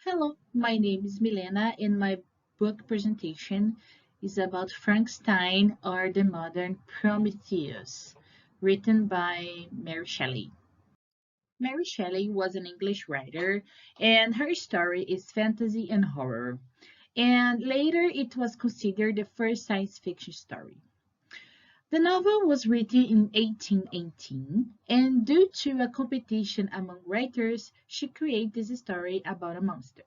Hello, my name is Milena, and my book presentation is about Frankenstein or the Modern Prometheus, written by Mary Shelley. Mary Shelley was an English writer, and her story is fantasy and horror. And later, it was considered the first science fiction story. The novel was written in 1818, and due to a competition among writers, she created this story about a monster.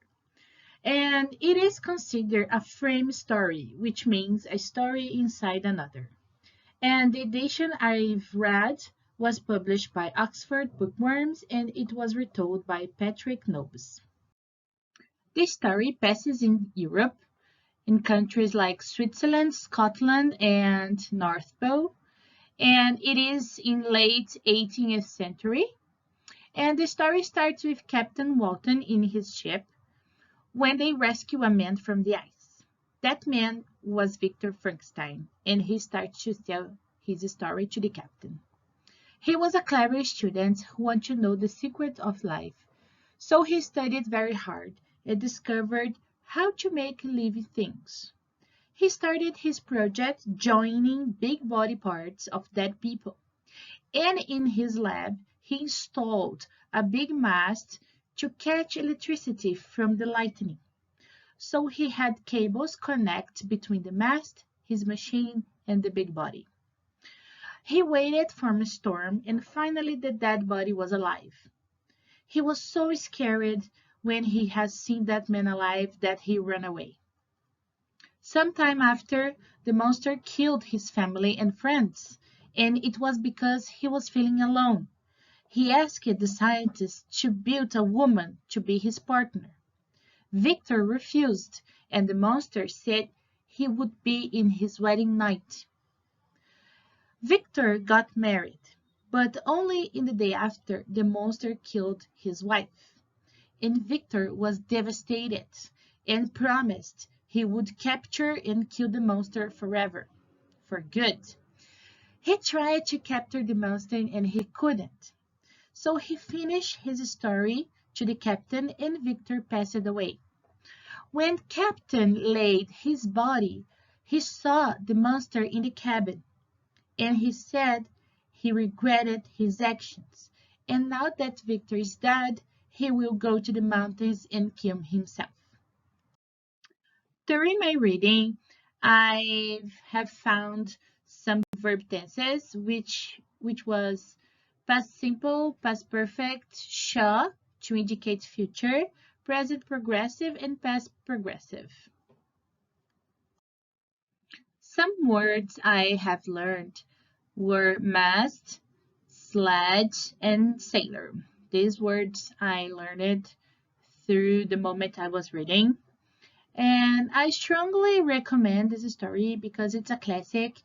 And it is considered a frame story, which means a story inside another. And the edition I've read was published by Oxford Bookworms and it was retold by Patrick Nobes. This story passes in Europe, in countries like Switzerland, Scotland, and North Pole, and it is in late 18th century. And the story starts with Captain Walton in his ship when they rescue a man from the ice. That man was Victor Frankenstein, and he starts to tell his story to the captain. He was a clever student who wanted to know the secret of life, so he studied very hard and discovered how to make living things. He started his project joining big body parts of dead people, and in his lab he installed a big mast to catch electricity from the lightning. So he had cables connect between the mast, his machine, and the big body. He waited for a storm and finally the dead body was alive. He was so scared when he had seen that man alive that he ran away. Sometime after, the monster killed his family and friends, and it was because he was feeling alone. He asked the scientists to build a woman to be his partner. Victor refused, and the monster said he would be in his wedding night. Victor got married, but only in the day after the monster killed his wife. And Victor was devastated and promised he would capture and kill the monster forever, for good. He tried to capture the monster and he couldn't. So he finished his story to the captain and Victor passed away. When Captain laid his body, he saw the monster in the cabin, and he said he regretted his actions, and now that Victor is dead, he will go to the mountains and kill himself. During my reading, I have found some verb tenses, which was past simple, past perfect, shall to indicate future, present progressive, and past progressive. Some words I have learned were mast, sledge, and sailor. These words I learned through the moment I was reading. And I strongly recommend this story because it's a classic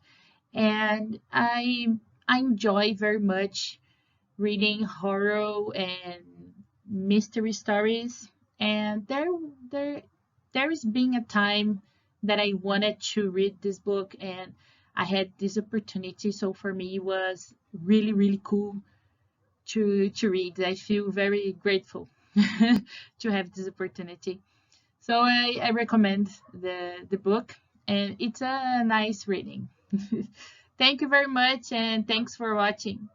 and I enjoy very much reading horror and mystery stories. And there is being a time that I wanted to read this book and I had this opportunity. So for me, it was really cool to read. I feel very grateful to have this opportunity. So I recommend the book and it's a nice reading. Thank you very much and thanks for watching.